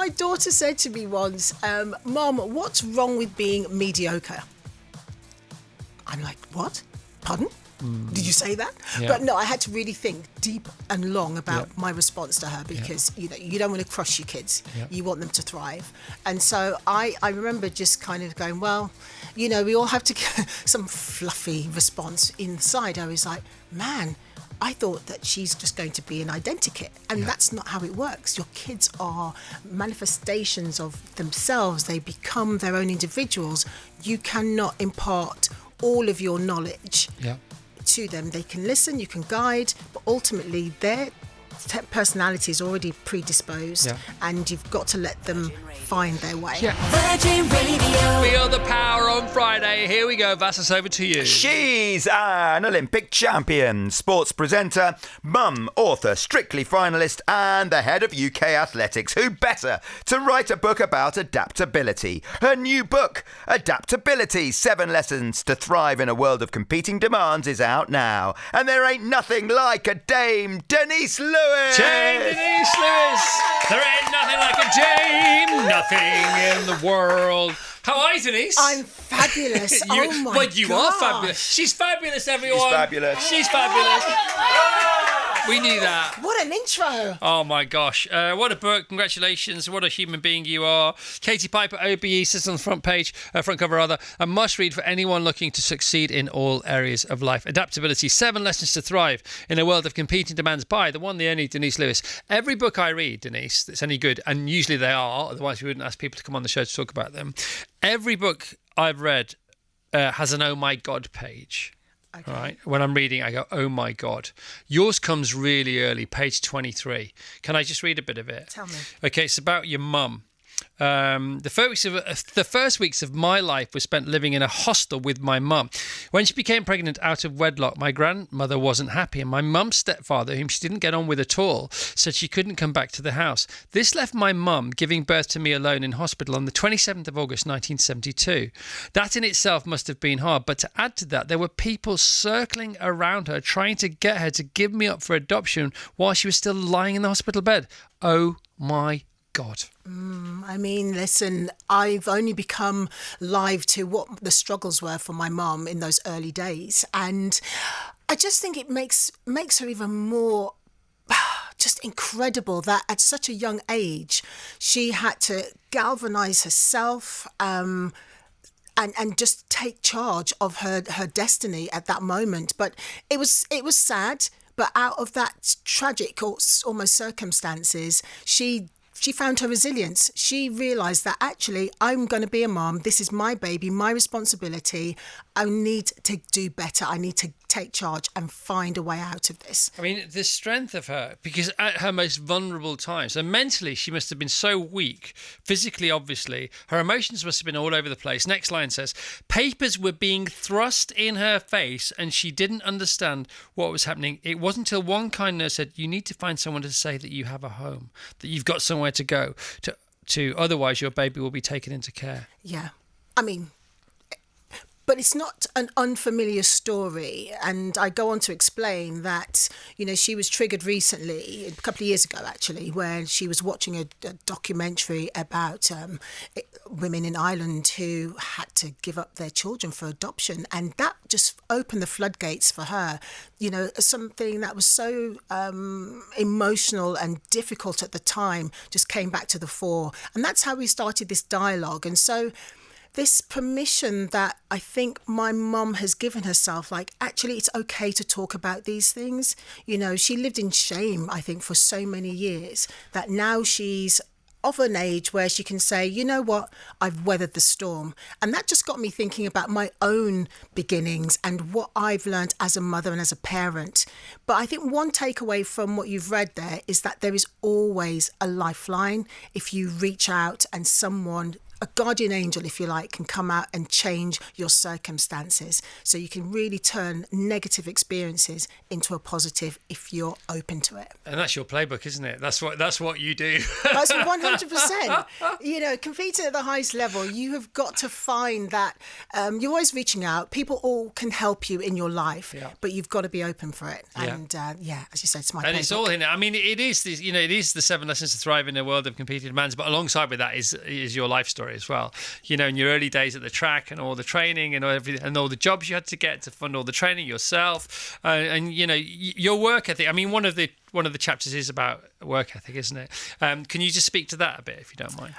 My daughter said to me once, Mom, what's wrong with being mediocre? I'm like, what? Pardon? Did you say that? Yeah. But no, I had to really think deep and long about Yeah. my response to her because, you don't want to crush your kids. Yeah. You want them to thrive. And so I remember just kind of going, well, we all have to get some fluffy response inside. I was like, man, I thought that she's just going to be an identikit. And that's not how it works. Your kids are manifestations of themselves. They become their own individuals. You cannot impart all of your knowledge to them. They can listen, you can guide, but ultimately their personality is already predisposed and you've got to let them find their way. Virgin Radio. Feel the power on Friday. Here we go. Vassos, over to you. She's an Olympic champion, sports presenter, mum, author, Strictly finalist, and the head of UK athletics. Who better to write a book about adaptability? Her new book, Adaptability, 7 Lessons to Thrive in a World of Competing Demands, is out now. And there ain't nothing like a Dame Denise Lewis. Dame Denise Lewis. There ain't nothing like a Dame. Nothing in the world. How are you, Denise? I'm fabulous. Oh my Well, you are gosh. fabulous. She's fabulous, everyone. She's fabulous. She's fabulous. We knew that. What an intro. Oh my gosh. What a book. Congratulations. What a human being you are. Katie Piper, OBE, sits on the front page, front cover rather, a must read for anyone looking to succeed in all areas of life. Adaptability, 7 Lessons to Thrive in a World of Competing Demands by the one, the only Denise Lewis. Every book I read, Denise, that's any good, and usually they are, otherwise we wouldn't ask people to come on the show to talk about them. Every book I've read has an oh my God page. Okay. All right. When I'm reading, I go, oh my God. Yours comes really early, page 23. Can I just read a bit of it? Tell me. Okay, it's about your mum. The first weeks of my life were spent living in a hostel with my mum. When she became pregnant out of wedlock, my grandmother wasn't happy, and my mum's stepfather, whom she didn't get on with at all, said she couldn't come back to the house. This left my mum giving birth to me alone in hospital on the 27th of August 1972. That in itself must have been hard, but to add to that, there were people circling around her trying to get her to give me up for adoption while she was still lying in the hospital bed. Oh my God. I mean, listen, I've only become live to what the struggles were for my mum in those early days. And I just think it makes her even more just incredible that at such a young age, she had to galvanize herself and just take charge of her destiny at that moment. But it was sad. But out of that tragic or almost circumstances, she found her resilience. She realised that actually I'm going to be a mom. This is my baby, my responsibility. I need to do better. I need to take charge and find a way out of this. I mean, the strength of her, because at her most vulnerable times, and mentally she must have been so weak, physically obviously, her emotions must have been all over the place. Next line says, papers were being thrust in her face and she didn't understand what was happening. It wasn't until one kind nurse said, you need to find someone to say that you have a home, that you've got somewhere to go, to otherwise your baby will be taken into care. Yeah, I mean, but it's not an unfamiliar story. And I go on to explain that, she was triggered recently, a couple of years ago, actually, where she was watching a documentary about women in Ireland who had to give up their children for adoption. And that just opened the floodgates for her. Something that was so emotional and difficult at the time just came back to the fore. And that's how we started this dialogue. And so this permission that I think my mum has given herself, like, actually, it's okay to talk about these things. She lived in shame, I think, for so many years that now she's of an age where she can say, you know what, I've weathered the storm. And that just got me thinking about my own beginnings and what I've learned as a mother and as a parent. But I think one takeaway from what you've read there is that there is always a lifeline if you reach out and someone a guardian angel, if you like, can come out and change your circumstances. So you can really turn negative experiences into a positive if you're open to it. And that's your playbook, isn't it? That's what you do. That's 100%. You know, competing at the highest level, you have got to find that you're always reaching out. People all can help you in your life, but you've got to be open for it. And as you said, it's my And playbook. it's all in it. I mean, it is this, you know, it is the 7 lessons to thrive in a world of competing demands, but alongside with that is your life story as well. You know, in your early days at the track and all the training and everything and all the jobs you had to get to fund all the training yourself, and you know, your work ethic. I mean, one of the chapters is about work ethic, isn't it? Can you just speak to that a bit, if you don't mind?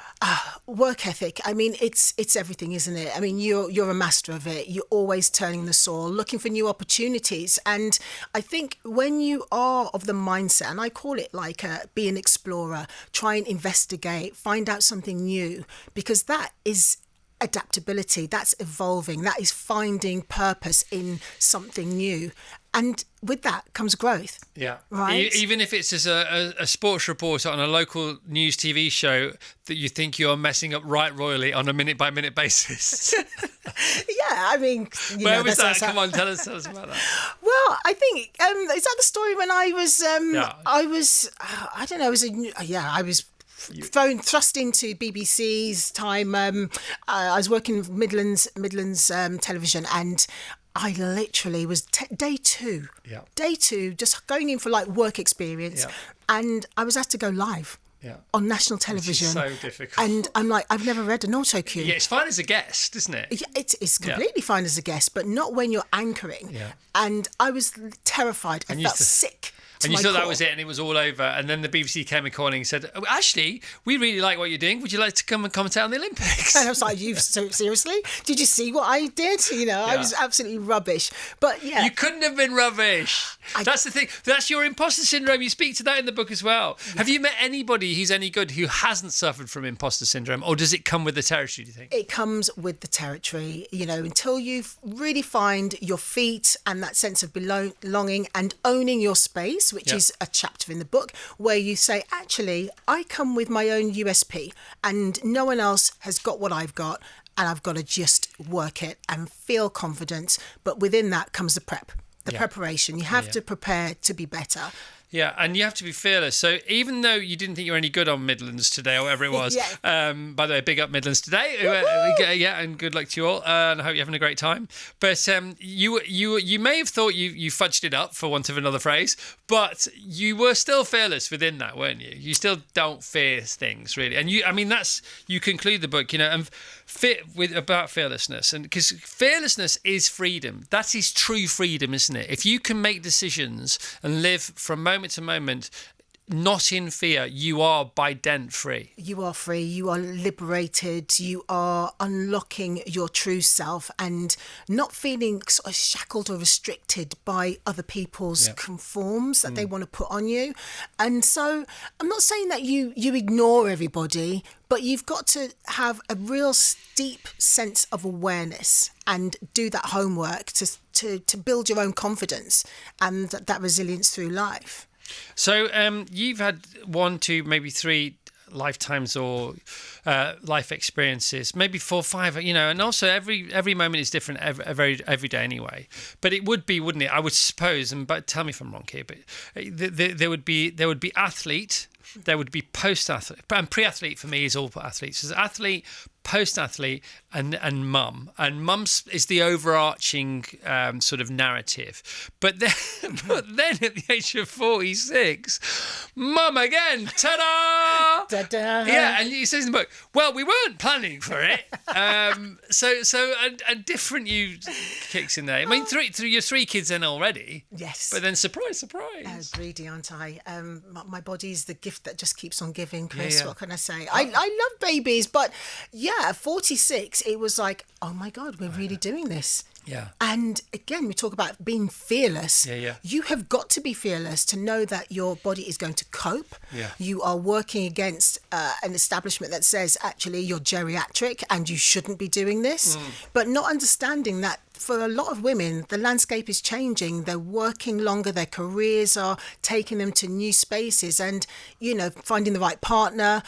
Work ethic. I mean, it's everything, isn't it? I mean, you're a master of it. You're always turning the soil, looking for new opportunities. And I think when you are of the mindset, and I call it like be an explorer, try and investigate, find out something new, because that is adaptability, that's evolving, that is finding purpose in something new. And with that comes growth. Yeah. Right. Even if it's as a sports reporter on a local news TV show that you think you're messing up right royally on a minute by minute basis. Yeah, I mean, where was that? Come on, tell us about that. Well, I think is that the story when I was I don't know, I was thrust into BBC's time. I was working Midlands television, and I literally was day two, just going in for like work experience, and I was asked to go live on national television. Which is so difficult. And I'm like, I've never read an auto cue. Yeah, it's fine as a guest, isn't it? Yeah, it's completely fine as a guest, but not when you're anchoring. Yeah. And I was terrified. I felt sick. And you thought that was it, and it was all over. And then the BBC came and calling and said, "Oh, actually, we really like what you're doing. Would you like to come and commentate on the Olympics?" And I was like, "You seriously? Did you see what I did? You know, I was absolutely rubbish." But yeah, you couldn't have been rubbish. That's the thing. That's your imposter syndrome. You speak to that in the book as well. Yeah. Have you met anybody who's any good who hasn't suffered from imposter syndrome, or does it come with the territory, do you think? It comes with the territory. You know, until you really find your feet and that sense of belonging and owning your space, which is a chapter in the book where you say, actually, I come with my own USP and no one else has got what I've got, and I've got to just work it and feel confident. But within that comes the preparation. You have to prepare to be better. Yeah, and you have to be fearless. So even though you didn't think you were any good on Midlands today, or whatever it was, by the way, big up Midlands today. And good luck to you all. And I hope you're having a great time. But you may have thought you fudged it up, for want of another phrase, but you were still fearless within that, weren't you? You still don't fear things, really. And you conclude the book, you know, and about fearlessness, and because fearlessness is freedom. That is true freedom, isn't it? If you can make decisions and live from moment to moment not in fear, you are by dent free. You are free, you are liberated, you are unlocking your true self and not feeling sort of shackled or restricted by other people's conforms that they want to put on you. And so I'm not saying that you ignore everybody, but you've got to have a real deep sense of awareness and do that homework to build your own confidence and that resilience through life. So you've had 1, 2, maybe 3 lifetimes or life experiences, maybe 4, 5, you know, and also every moment is different every day anyway. But it would be, wouldn't it? I would suppose, but tell me if I'm wrong here, but there would be athlete, there would be post-athlete, and pre-athlete for me is all athletes. There's athlete, post-athlete, and mum. And mum is the overarching sort of narrative. But then at the age of 46, mum again, ta-da! Ta-da! Yeah, and he says in the book, well, we weren't planning for it. So a different you kicks in there. I mean, you're 3 kids in already. Yes. But then surprise. Greedy, aren't I? My body's the gift that just keeps on giving, Chris. Yeah. What can I say? I love babies, but at 46, it was like, oh my God, we're really doing this. Yeah. And again, we talk about being fearless. Yeah. You have got to be fearless to know that your body is going to cope. Yeah. You are working against an establishment that says, actually, you're geriatric and you shouldn't be doing this. But not understanding that for a lot of women, the landscape is changing. They're working longer. Their careers are taking them to new spaces and, you know, finding the right partner.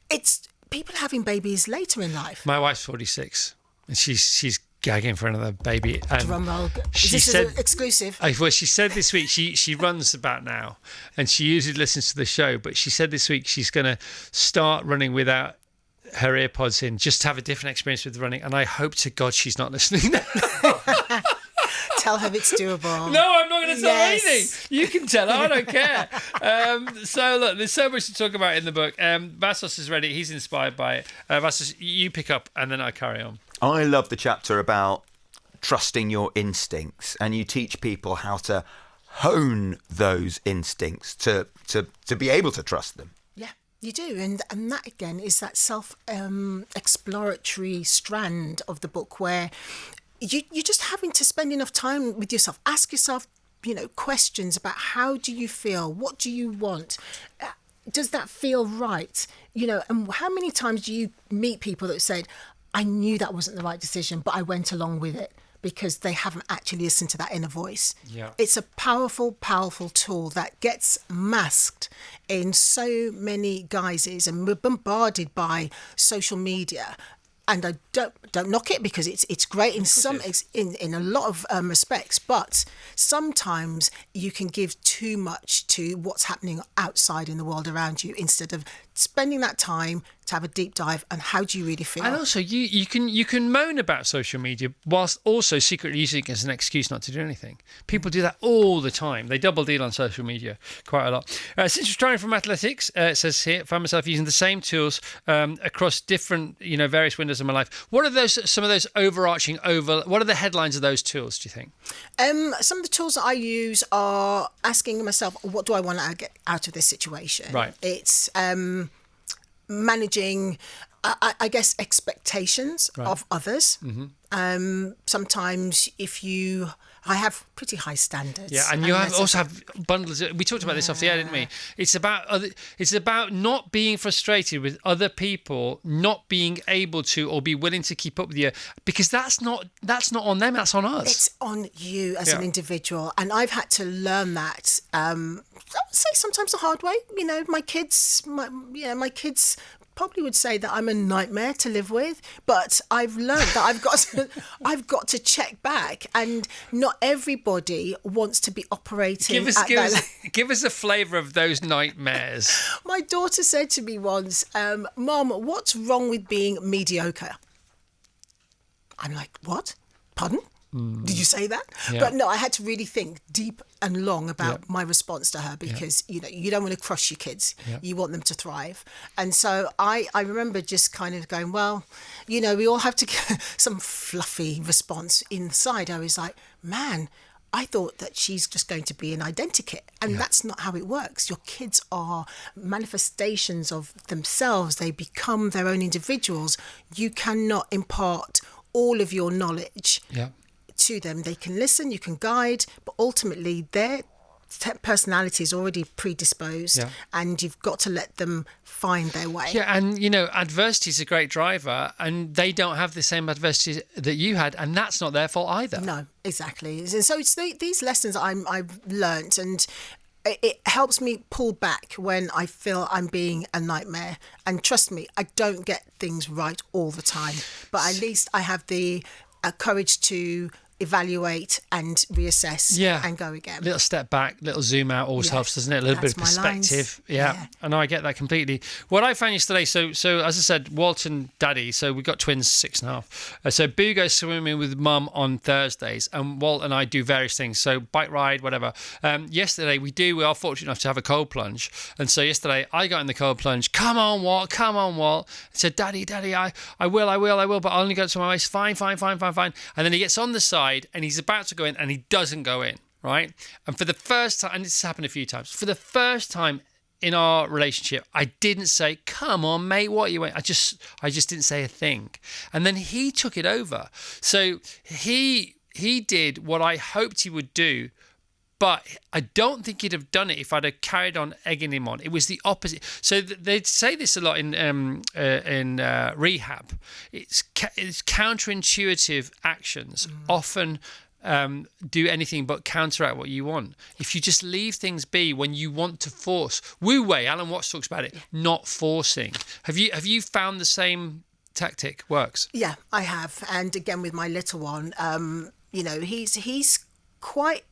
It's people having babies later in life. My wife's 46, and she's gagging for another baby. And Drum roll. she This said, is exclusive. well, she said this week she runs about now, and she usually listens to the show. But she said this week she's going to start running without her earpods in, just to have a different experience with running. And I hope to God she's not listening now. Tell her it's doable. No, I'm not going to tell her Yes. anything. You can tell her. I don't care. So look, there's so much to talk about in the book. Vassos is ready. He's inspired by it. Vassos, you pick up, and then I carry on. I love the chapter about trusting your instincts, and you teach people how to hone those instincts to be able to trust them. Yeah, you do. And that, again, is that self-exploratory strand of the book where you're just having to spend enough time with yourself. Ask yourself, questions about how do you feel? What do you want? Does that feel right? And how many times do you meet people that said, I knew that wasn't the right decision, but I went along with it, because they haven't actually listened to that inner voice. Yeah. It's a powerful, powerful tool that gets masked in so many guises, and we're bombarded by social media. And I don't knock it, because it's great in in a lot of respects, but sometimes you can give too much to what's happening outside in the world around you, instead of spending that time to have a deep dive on how do you really feel. And also, you can moan about social media whilst also secretly using it as an excuse not to do anything. People do that all the time. They double deal on social media quite a lot. Since retiring from athletics, it says here, found myself using the same tools across different, various windows of my life. What are some of those overarching what are the headlines of those tools, do you think? Some of the tools that I use are asking myself, what do I want to get out of this situation? Right. It's managing, I guess, expectations of others. Mm-hmm. Sometimes I have pretty high standards. Yeah, and you also have bundles. We talked about this off the air, didn't we? It's about not being frustrated with other people not being able to or be willing to keep up with you, because that's not on them. That's on us. It's on you as an individual, and I've had to learn that. I would say sometimes the hard way. My kids probably would say that I'm a nightmare to live with, but I've learned that I've got to check back, and not everybody wants to be operating. Give us a flavour of those nightmares. My daughter said to me once, "Mom, what's wrong with being mediocre?" I'm like, "What? Pardon? Did you say that?" Yeah. But no, I had to really think deep and long about my response to her, because you don't want to crush your kids. You want them to thrive. And so I remember just kind of going, well, we all have to get some fluffy response inside. I was like, man, I thought that she's just going to be an identikit, and that's not how it works. Your kids are manifestations of themselves. They become their own individuals. You cannot impart all of your knowledge to them. They can listen, you can guide, but ultimately their personality is already predisposed, and you've got to let them find their way. Yeah, and adversity is a great driver, and they don't have the same adversity that you had, and that's not their fault either. No, exactly. And so it's these lessons I've learnt, and it helps me pull back when I feel I'm being a nightmare. And trust me, I don't get things right all the time, but at least I have the courage to evaluate and reassess and go again. Little step back, little zoom out always helps, doesn't it? A little bit of perspective. Yeah. I know, I get that completely. What I found yesterday, so as I said, Walt and Daddy, so we've got twins 6.5. So Boo goes swimming with Mum on Thursdays, and Walt and I do various things. So bike ride, whatever. Yesterday we are fortunate enough to have a cold plunge. And so yesterday I got in the cold plunge. Come on, Walt. I said, Daddy, I will, but I'll only go to my waist. Fine. And then he gets on the side, and he's about to go in, and he doesn't go in, right? And for the first time, and this has happened a few times, for the first time in our relationship, I didn't say, come on, mate, what are you waiting? I just didn't say a thing. And then he took it over. So he did what I hoped he would do, but I don't think he'd have done it if I'd have carried on egging him on. It was the opposite. So they say this a lot in rehab. It's counterintuitive actions often do anything but counteract what you want. If you just leave things be when you want to force. Wu Wei, Alan Watts talks about it, not forcing. Have you found the same tactic works? Yeah, I have. And again, with my little one, he's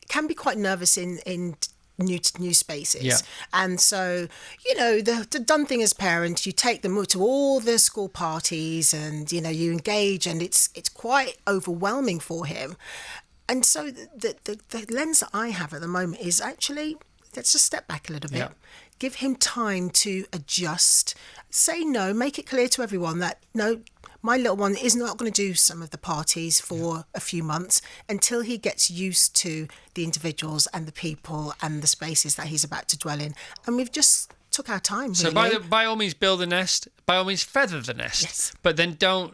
can be quite nervous in new spaces. Yeah. And so, the done thing as parents, you take them to all the school parties and, you engage, and it's quite overwhelming for him. And so the lens that I have at the moment is actually, let's just step back a little bit. Yeah. Give him time to adjust. Say no, make it clear to everyone that, no, my little one is not going to do some of the parties for a few months until he gets used to the individuals and the people and the spaces that he's about to dwell in. And we've just took our time, So really. by all means build a nest, by all means feather the nest, Yes. but then don't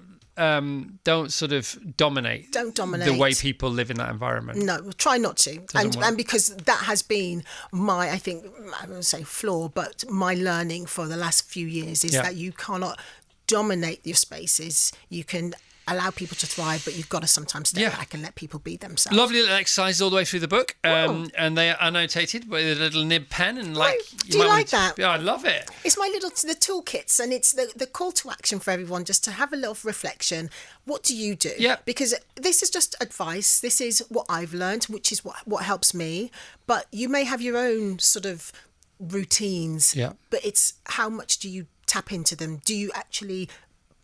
sort of dominate. Don't dominate. The way people live in that environment. No, try not to. And because that has been my, I think, I wouldn't say flaw, but my learning for the last few years is that you cannot dominate your spaces. You can allow people to thrive, but you've got to sometimes step back and let people be themselves. Lovely little exercises all the way through the book, and they are annotated with a little nib pen and Do you like that? Yeah, I love it. It's my the toolkits, and it's the call to action for everyone, just to have a little reflection. What do you do? Yeah. Because this is just advice. This is what I've learned, which is what helps me. But you may have your own sort of routines. Yeah. But it's how much do you tap into them? Do you actually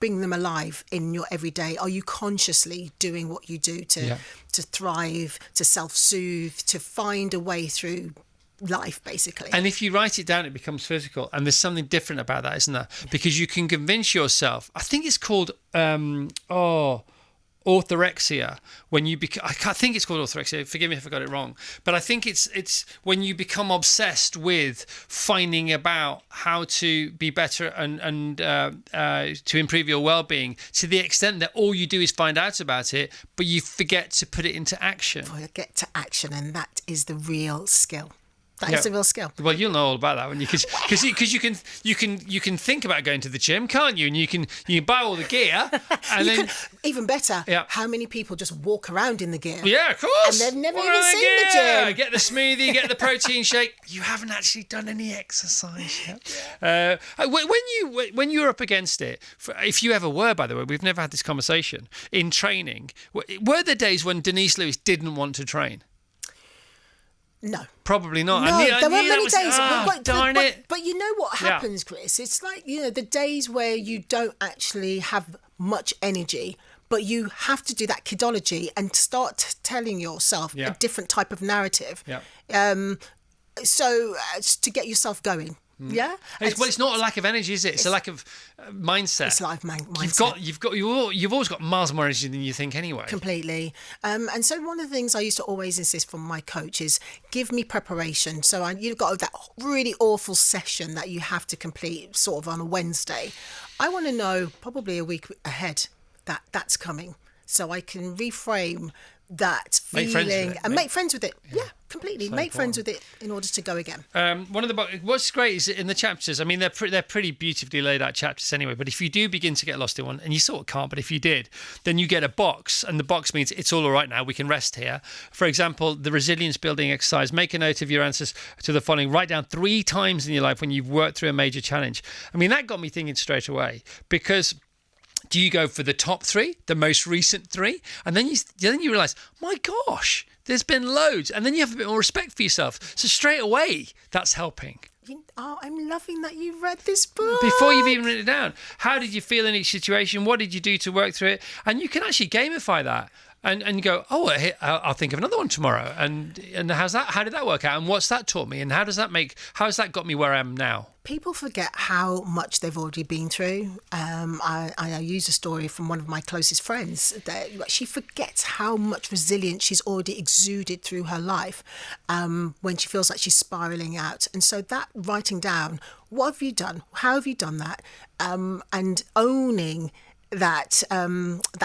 bring them alive in your everyday? Are you consciously doing what you do to thrive, to self-soothe, to find a way through life, basically? And if you write it down, it becomes physical. And there's something different about that, isn't there? Because you can convince yourself. I think it's called orthorexia. When you I think it's called orthorexia. Forgive me if I got it wrong. But I think it's when you become obsessed with finding about how to be better and to improve your well-being, to the extent that all you do is find out about it, but you forget to put it into action. Get to action, and that is the real skill. That is the real skill. Well, you'll know all about that when because you can think about going to the gym, can't you? And you can buy all the gear, and even better. Yeah. How many people just walk around in the gear? Yeah, of course. And they've never Walk even around seen the gym. Get the smoothie, get the protein shake. You haven't actually done any exercise yet. When you're up against it, if you ever were, by the way, we've never had this conversation in training. Were there days when Denise Lewis didn't want to train? No. Probably not. No, there weren't many days. Darn it. But you know what happens, Chris? It's like, the days where you don't actually have much energy, but you have to do that kidology and start telling yourself a different type of narrative. Yeah. So to get yourself going. Yeah. It's not a lack of energy, is it? It's a lack of mindset. It's a lack of mindset. You've always got miles more energy than you think anyway. Completely. And so one of the things I used to always insist from my coach is give me preparation. So you've got that really awful session that you have to complete sort of on a Wednesday. I want to know probably a week ahead that that's coming, so I can reframe that feeling and make friends with it. Yeah, completely. So make friends with it in order to go again. One of the what's great is in the chapters. I mean, they're pretty beautifully laid out chapters anyway. But if you do begin to get lost in one, and you sort of can't, but if you did, then you get a box, and the box means it's all right now. We can rest here. For example, the resilience building exercise. Make a note of your answers to the following. Write down 3 times in your life when you've worked through a major challenge. I mean, that got me thinking straight away, because do you go for the top 3, the most recent 3, and then you realise, my gosh, there's been loads, and then you have a bit more respect for yourself. So straight away, that's helping. I'm loving that you read this book. Before you've even written it down, how did you feel in each situation? What did you do to work through it? And you can actually gamify that. And you go, I'll think of another one tomorrow. And how did that work out? And what's that taught me? And how has that got me where I am now? People forget how much they've already been through. I use a story from one of my closest friends that she forgets how much resilience she's already exuded through her life when she feels like she's spiraling out. And so that writing down, what have you done? How have you done that? And owning that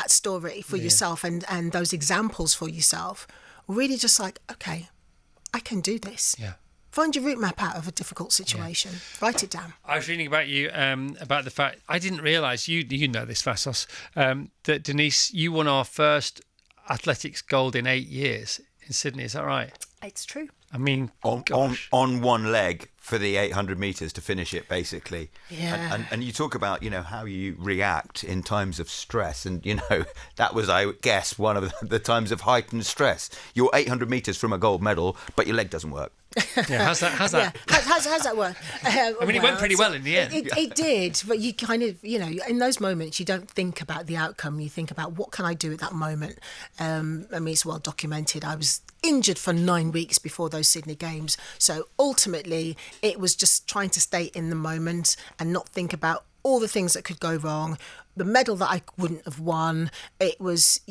story for yourself and those examples for yourself, really just like, okay, I can do this. Yeah. Find your route map out of a difficult situation. Yeah. Write it down. I was reading about you, about the fact, I didn't realise, you know this, Vassos, that Denise, you won our first athletics gold in 8 years in Sydney. Is that right? It's true. I mean, on one leg for the 800 metres to finish it, basically. Yeah. And you talk about, how you react in times of stress. And, that was, I guess, one of the times of heightened stress. You're 800 metres from a gold medal, but your leg doesn't work. Yeah, how's that? Yeah. How's that work? I mean, it went pretty well in the end. It did, but you kind of, in those moments, you don't think about the outcome. You think about what can I do at that moment. I mean, it's well documented. I was injured for 9 weeks before those Sydney Games. So ultimately, it was just trying to stay in the moment and not think about all the things that could go wrong. The medal that I wouldn't have won, it was,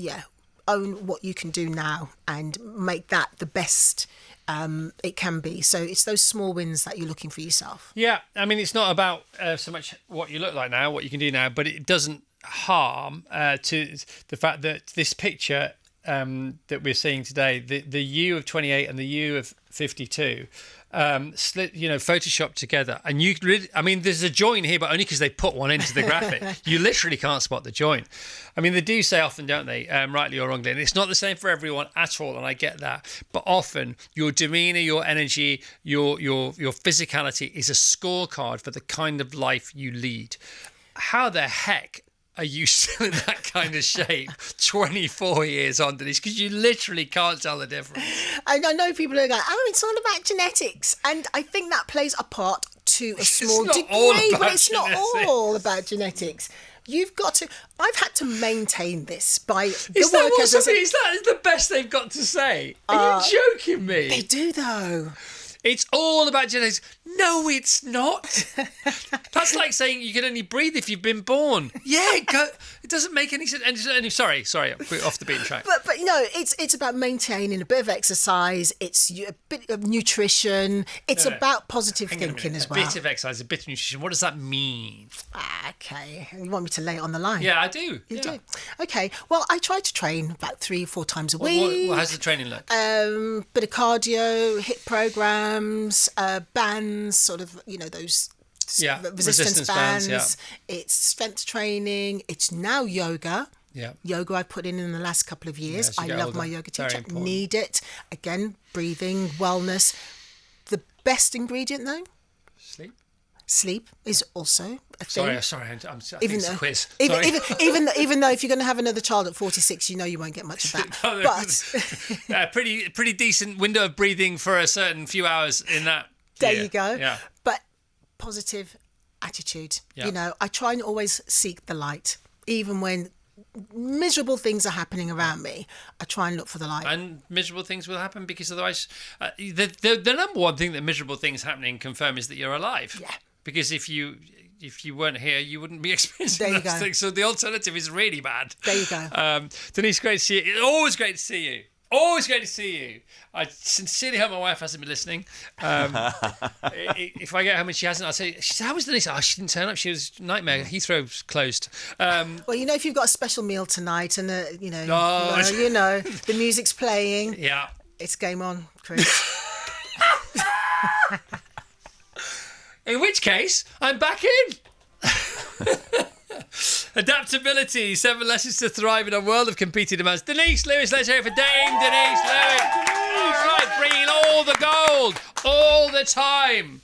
own what you can do now and make that the best it can be. So it's those small wins that you're looking for yourself. Yeah, I mean, it's not about so much what you look like now, what you can do now, but it doesn't harm to the fact that this picture that we're seeing today, the you of 28 and the you of 52, photoshopped together, and you really, I mean, there's a join here, but only because they put one into the graphic. You literally can't spot the join. I mean, they do say often, don't they, rightly or wrongly, and it's not the same for everyone at all, and I get that. But often, your demeanour, your energy, your physicality is a scorecard for the kind of life you lead. How the heck are you still in that kind of shape 24 years on, Denise? Because you literally can't tell the difference. And I know people are going, it's all about genetics. And I think that plays a part to a small degree, but it's not all about genetics. You've got to. I've had to maintain this by the work as is that the best they've got to say? Are you joking me? They do, though. It's all about genetics. No, it's not. That's like saying you can only breathe if you've been born. Yeah, it doesn't make any sense. And sorry, we're off the beaten track. But it's about maintaining a bit of exercise. It's a bit of nutrition. It's about positive thinking as well. A bit of exercise, a bit of nutrition. What does that mean? Okay, you want me to lay it on the line? Yeah, I do. You do. Okay. Well, I try to train about 3 or 4 times a week. How's the training look? Bit of cardio, HIIT programs, bands, sort of, those resistance bands. Yeah. It's strength training. It's now yoga. Yeah. Yoga I put in the last couple of years. I love my yoga teacher. Need it. Again, breathing, wellness. The best ingredient, though? Sleep is also a thing. Sorry, I think it's a quiz. Even though if you're going to have another child at 46, you won't get much of that. But pretty decent window of breathing for a certain few hours in that. There you go. Yeah. But positive attitude. Yeah. I try and always seek the light, even when miserable things are happening around me. I try and look for the light. And miserable things will happen because otherwise, the number one thing that miserable things happening confirm is that you're alive. Yeah. Because if you weren't here, you wouldn't be experiencing those things. So the alternative is really bad. There you go. Denise, great to see you. It's always great to see you. Always great to see you. I sincerely hope my wife hasn't been listening. If I get home and she hasn't, I'll say, how was Denise? Oh, she didn't turn up. She was a nightmare. Heathrow's closed. Well, if you've got a special meal tonight and, the music's playing. Yeah. It's game on, Chris. In which case, I'm back in. Adaptability, 7 lessons to thrive in a world of competing demands. Denise Lewis, let's hear it for Dame Denise Lewis. All right, bringing all the gold, all the time.